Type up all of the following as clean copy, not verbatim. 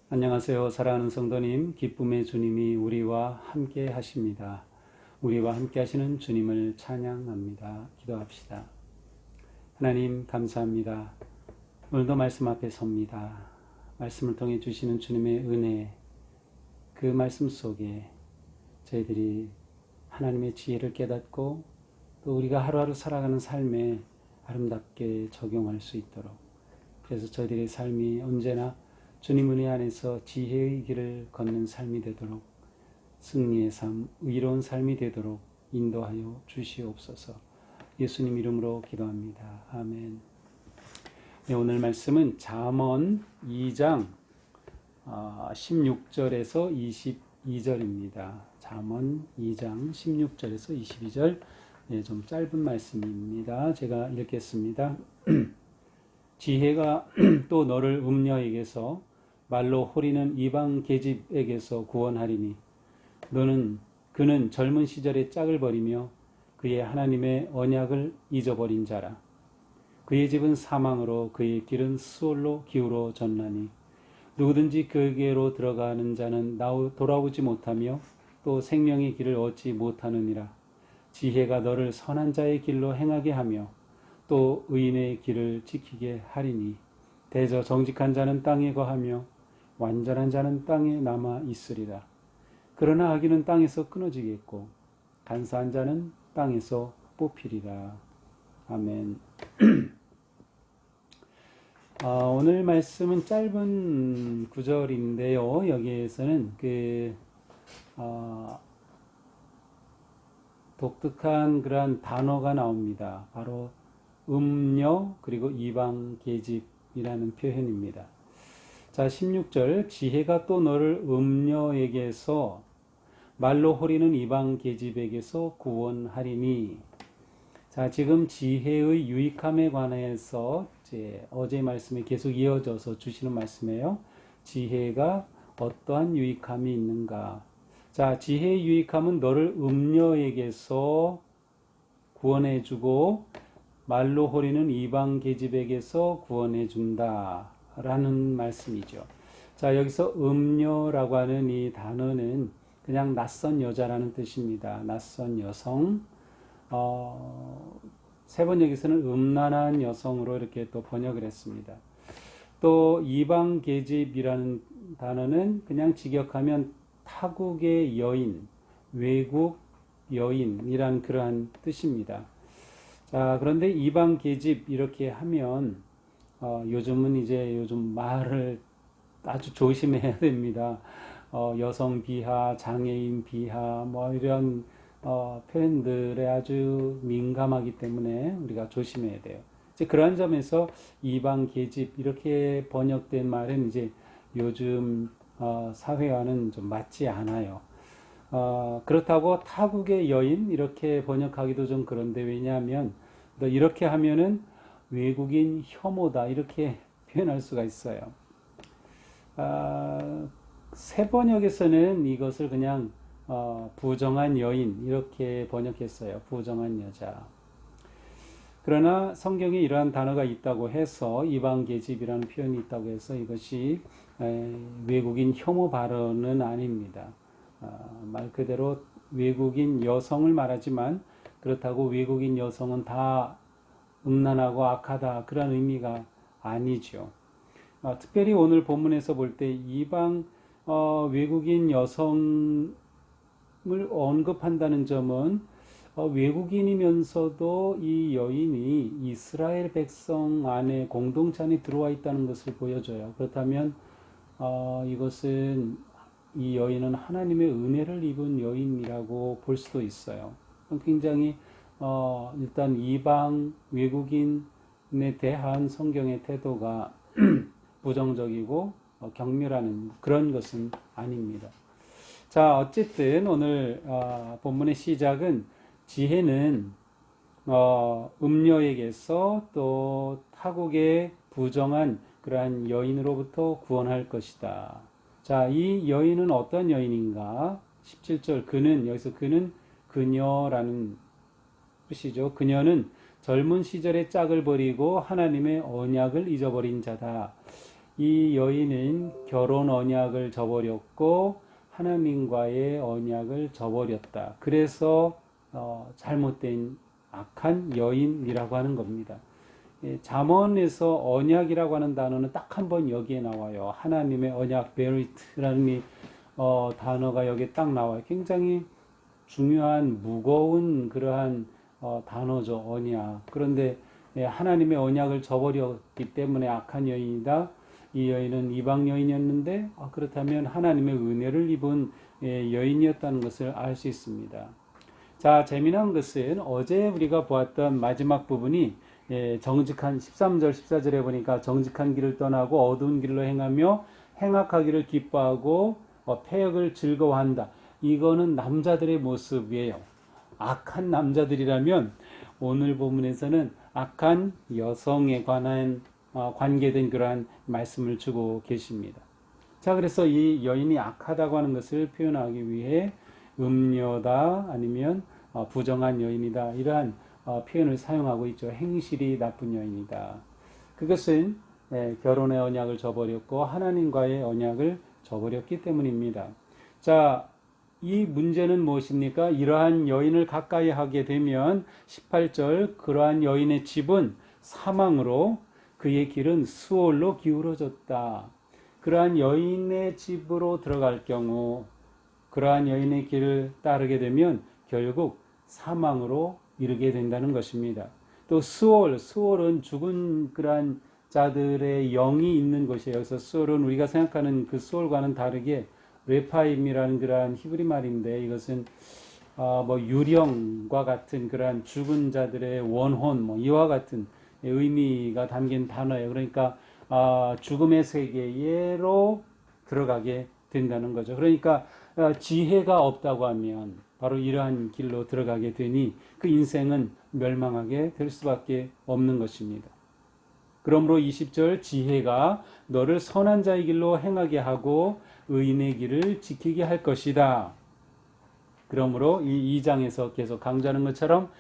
안녕하세요. 사랑하는 성도님, 기쁨의 주님이 우리와 함께 하십니다. 우리와 함께 하시는 주님을 찬양합니다. 기도합시다. 하나님 감사합니다. 오늘도 말씀 앞에 섭니다. 말씀을 통해 주시는 주님의 은혜, 그 말씀 속에 저희들이 하나님의 지혜를 깨닫고 또 우리가 하루하루 살아가는 삶에 아름답게 적용할 수 있도록, 그래서 저희들의 삶이 언제나 주님 은혜 안에서 지혜의 길을 걷는 삶이 되도록, 승리의 삶, 의로운 삶이 되도록 인도하여 주시옵소서. 예수님 이름으로 기도합니다. 아멘. 네, 오늘 말씀은 잠언 2장 16절에서 22절입니다. 잠언 2장 16절에서 22절, 네, 좀 짧은 말씀입니다. 제가 읽겠습니다. 지혜가 또 너를 음녀에게서 말로 호리는 이방 계집에게서 구원하리니 그는 젊은 시절의 짝을 버리며 그의 하나님의 언약을 잊어버린 자라. 그의 집은 사망으로 그의 길은 수월로 기울어졌나니 누구든지 그에게로 들어가는 자는 돌아오지 못하며 또 생명의 길을 얻지 못하느니라. 지혜가 너를 선한 자의 길로 행하게 하며 또 의인의 길을 지키게 하리니 대저 정직한 자는 땅에 거하며 완전한 자는 땅에 남아 있으리라. 그러나 악인은 땅에서 끊어지겠고 간사한 자는 땅에서 뽑히리라. 아멘. 오늘 말씀은 짧은 구절인데요. 여기에서는 독특한 그러한 단어가 나옵니다. 바로 음녀 그리고 이방 계집이라는 표현입니다. 자, 16절, 지혜가 또 너를 음녀에게서 말로 호리는 이방 계집에게서 구원하리니. 자, 지금 지혜의 유익함에 관해서 어제 말씀에 계속 이어져서 주시는 말씀이에요. 지혜가 어떠한 유익함이 있는가? 자, 지혜의 유익함은 너를 음녀에게서 구원해주고 말로 호리는 이방 계집에게서 구원해준다 라는 말씀이죠. 자, 여기서 음녀라고 하는 이 단어는 그냥 낯선 여자라는 뜻입니다. 낯선 여성. 세번역에서는 음란한 여성으로 이렇게 또 번역을 했습니다. 또 이방 계집이라는 단어는 그냥 직역하면 타국의 여인, 외국 여인이란 그러한 뜻입니다. 자, 그런데 이방 계집 이렇게 하면 요즘은 요즘 말을 아주 조심해야 됩니다. 여성 비하, 장애인 비하, 뭐 이런 표현들에 아주 민감하기 때문에 우리가 조심해야 돼요. 이제 그러한 점에서 이방 계집 이렇게 번역된 말은 이제 요즘 사회와는 좀 맞지 않아요. 그렇다고 타국의 여인 이렇게 번역하기도 좀 그런데, 왜냐하면 이렇게 하면은 외국인 혐오다 이렇게 표현할 수가 있어요. 새 번역에서는 이것을 그냥 부정한 여인 이렇게 번역했어요. 부정한 여자. 그러나 성경에 이러한 단어가 있다고 해서 이방 계집이라는 표현이 있다고 해서 이것이 외국인 혐오 발언은 아닙니다. 말 그대로 외국인 여성을 말하지만 그렇다고 외국인 여성은 다 음란하고 악하다 그런 의미가 아니죠. 특별히 오늘 본문에서 볼 때 이방 외국인 여성을 언급한다는 점은 외국인이면서도 이 여인이 이스라엘 백성 안에 공동체 안에 들어와 있다는 것을 보여줘요. 그렇다면 이것은 이 여인은 하나님의 은혜를 입은 여인이라고 볼 수도 있어요. 굉장히 일단 이방 외국인에 대한 성경의 태도가 부정적이고 경멸하는 그런 것은 아닙니다. 자, 어쨌든 오늘 본문의 시작은 지혜는 음녀에게서 또 타국의 부정한 그러한 여인으로부터 구원할 것이다. 자, 이 여인은 어떤 여인인가? 17절, 여기서 그는 그녀라는 뜻이죠. 그녀는 젊은 시절의 짝을 버리고 하나님의 언약을 잊어버린 자다. 이 여인은 결혼 언약을 저버렸고 하나님과의 언약을 저버렸다. 그래서 잘못된 악한 여인이라고 하는 겁니다. 잠언에서 언약이라고 하는 단어는 딱 한 번 여기에 나와요. 하나님의 언약, 베리트라는 단어가 여기에 딱 나와요. 굉장히 중요한 무거운 그러한 단어죠. 언약. 그런데 하나님의 언약을 저버렸기 때문에 악한 여인이다. 이 여인은 이방 여인이었는데 그렇다면 하나님의 은혜를 입은 여인이었다는 것을 알 수 있습니다. 자, 재미난 것은 어제 우리가 보았던 마지막 부분이 정직한 13절 14절에 보니까 정직한 길을 떠나고 어두운 길로 행하며 행악하기를 기뻐하고 패역을 즐거워한다. 이거는 남자들의 모습이에요. 악한 남자들이라면 오늘 본문에서는 악한 여성에 관한 관계된 그러한 말씀을 주고 계십니다. 자, 그래서 이 여인이 악하다고 하는 것을 표현하기 위해 음녀다 아니면 부정한 여인이다 이러한 표현을 사용하고 있죠. 행실이 나쁜 여인이다. 그것은 결혼의 언약을 저버렸고 하나님과의 언약을 저버렸기 때문입니다. 자, 이 문제는 무엇입니까? 이러한 여인을 가까이 하게 되면 18절 그러한 여인의 집은 사망으로 그의 길은 수월로 기울어졌다. 그러한 여인의 집으로 들어갈 경우 그러한 여인의 길을 따르게 되면 결국 사망으로 이르게 된다는 것입니다. 또 수월은 죽은 그러한 자들의 영이 있는 곳이에요. 그래서 수월은 우리가 생각하는 그 수월과는 다르게 레파임이라는 그러한 히브리 말인데 이것은 유령과 같은 그러한 죽은 자들의 원혼 이와 같은 의미가 담긴 단어예요. 그러니까 죽음의 세계로 들어가게 된다는 거죠. 그러니까 지혜가 없다고 하면 바로 이러한 길로 들어가게 되니 그 인생은 멸망하게 될 수밖에 없는 것입니다. 그러므로 20절 지혜가 너를 선한 자의 길로 행하게 하고 의인의 길을 지키게 할 것이다. 그러므로 이 2장에서 계속 강조하는 것처럼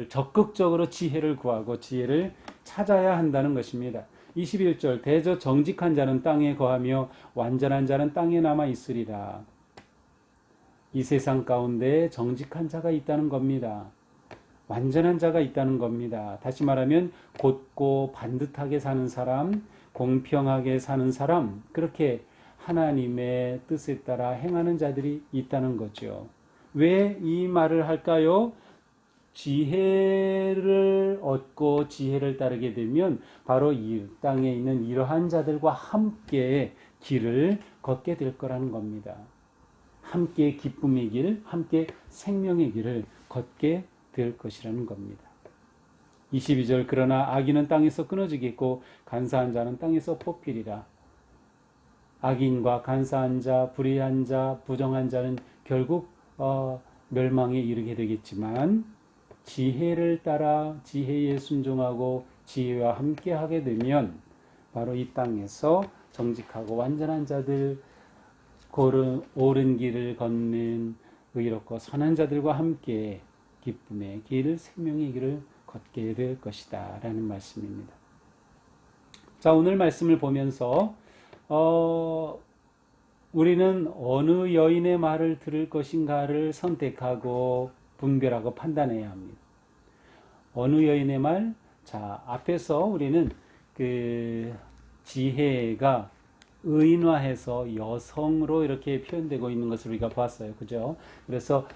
적극적으로 지혜를 구하고 지혜를 찾아야 한다는 것입니다. 21절 대저 정직한 자는 땅에 거하며 완전한 자는 땅에 남아 있으리라. 이 세상 가운데 정직한 자가 있다는 겁니다. 완전한 자가 있다는 겁니다. 다시 말하면 곧고 반듯하게 사는 사람, 공평하게 사는 사람, 그렇게 하나님의 뜻에 따라 행하는 자들이 있다는 거죠. 왜 이 말을 할까요? 지혜를 얻고 지혜를 따르게 되면 바로 이 땅에 있는 이러한 자들과 함께 길을 걷게 될 거라는 겁니다. 함께 기쁨의 길, 함께 생명의 길을 걷게 될 것이라는 겁니다. 22절 그러나 악인은 땅에서 끊어지겠고 간사한 자는 땅에서 뽑히리라. 악인과 간사한 자, 불의한 자, 부정한 자는 결국 멸망에 이르게 되겠지만 지혜를 따라 지혜에 순종하고 지혜와 함께 하게 되면 바로 이 땅에서 정직하고 완전한 자들, 옳은 길을 걷는 의롭고 선한 자들과 함께 기쁨의 길, 생명의 길을 걷게 될 것이다 라는 말씀입니다. 자, 오늘 말씀을 보면서 우리는 어느 여인의 말을 들을 것인가를 선택하고 분별하고 판단해야 합니다. 어느 여인의 말? 자, 앞에서 우리는 그 지혜가 의인화해서 여성으로 이렇게 표현되고 있는 것을 우리가 봤어요. 그죠? 그래서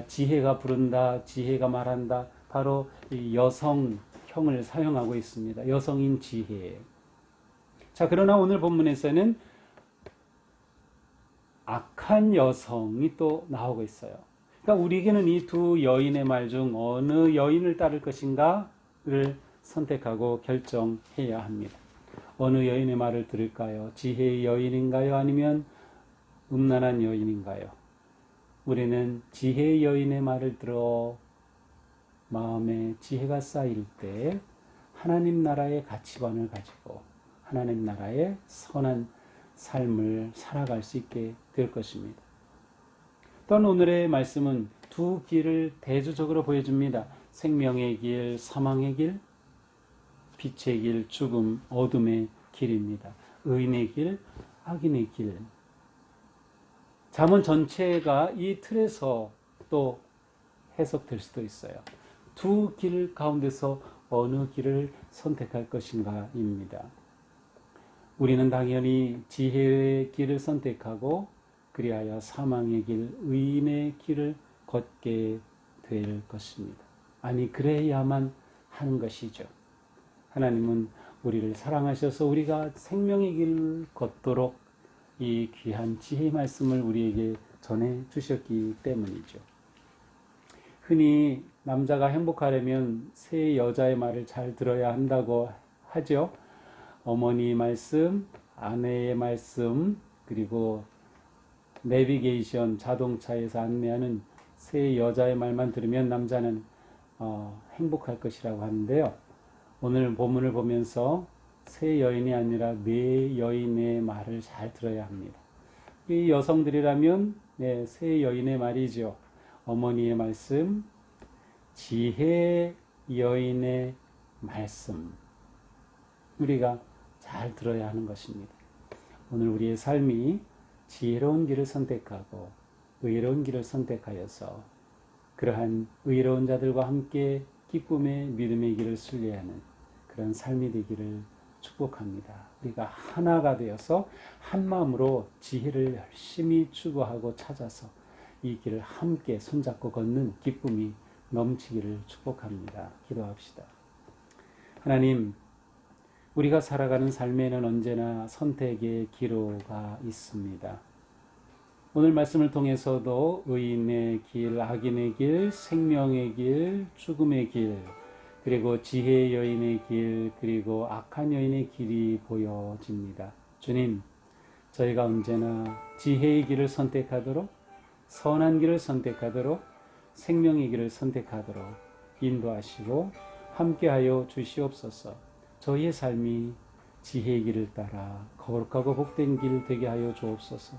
지혜가 부른다, 지혜가 말한다. 바로 이 여성형을 사용하고 있습니다. 여성인 지혜. 자, 그러나 오늘 본문에서는 악한 여성이 또 나오고 있어요. 그러니까 우리에게는 이 두 여인의 말 중 어느 여인을 따를 것인가를 선택하고 결정해야 합니다. 어느 여인의 말을 들을까요? 지혜의 여인인가요? 아니면 음란한 여인인가요? 우리는 지혜의 여인의 말을 들어 마음에 지혜가 쌓일 때 하나님 나라의 가치관을 가지고 하나님 나라의 선한 삶을 살아갈 수 있게 될 것입니다. 또한 오늘의 말씀은 두 길을 대조적으로 보여줍니다. 생명의 길, 사망의 길, 빛의 길, 죽음, 어둠의 길입니다. 의인의 길, 악인의 길. 잠언 전체가 이 틀에서 또 해석될 수도 있어요. 두 길 가운데서 어느 길을 선택할 것인가입니다. 우리는 당연히 지혜의 길을 선택하고 그리하여 사망의 길, 의인의 길을 걷게 될 것입니다. 아니, 그래야만 하는 것이죠. 하나님은 우리를 사랑하셔서 우리가 생명의 길을 걷도록 이 귀한 지혜의 말씀을 우리에게 전해 주셨기 때문이죠. 흔히 남자가 행복하려면 새 여자의 말을 잘 들어야 한다고 하죠. 어머니의 말씀, 아내의 말씀, 그리고 내비게이션, 자동차에서 안내하는 새 여자의 말만 들으면 남자는 행복할 것이라고 하는데요. 오늘 본문을 보면서 새 여인이 아니라 네 여인의 말을 잘 들어야 합니다. 이 여성들이라면 새 여인의 말이죠. 어머니의 말씀, 지혜 여인의 말씀, 우리가 잘 들어야 하는 것입니다. 오늘 우리의 삶이 지혜로운 길을 선택하고 의로운 길을 선택하여서 그러한 의로운 자들과 함께 기쁨의 믿음의 길을 순례하는 그런 삶이 되기를 축복합니다. 우리가 하나가 되어서 한 마음으로 지혜를 열심히 추구하고 찾아서 이 길을 함께 손잡고 걷는 기쁨이 넘치기를 축복합니다. 기도합시다. 하나님, 우리가 살아가는 삶에는 언제나 선택의 기로가 있습니다. 오늘 말씀을 통해서도 의인의 길, 악인의 길, 생명의 길, 죽음의 길, 그리고 지혜의 여인의 길, 그리고 악한 여인의 길이 보여집니다. 주님, 저희가 언제나 지혜의 길을 선택하도록, 선한 길을 선택하도록, 생명의 길을 선택하도록 인도하시고 함께하여 주시옵소서. 저희의 삶이 지혜의 길을 따라 거룩하고 복된 길 되게 하여 주옵소서.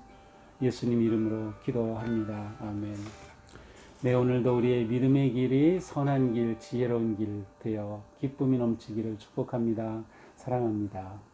예수님 이름으로 기도합니다. 아멘. 네, 오늘도 우리의 믿음의 길이 선한 길, 지혜로운 길 되어 기쁨이 넘치기를 축복합니다. 사랑합니다.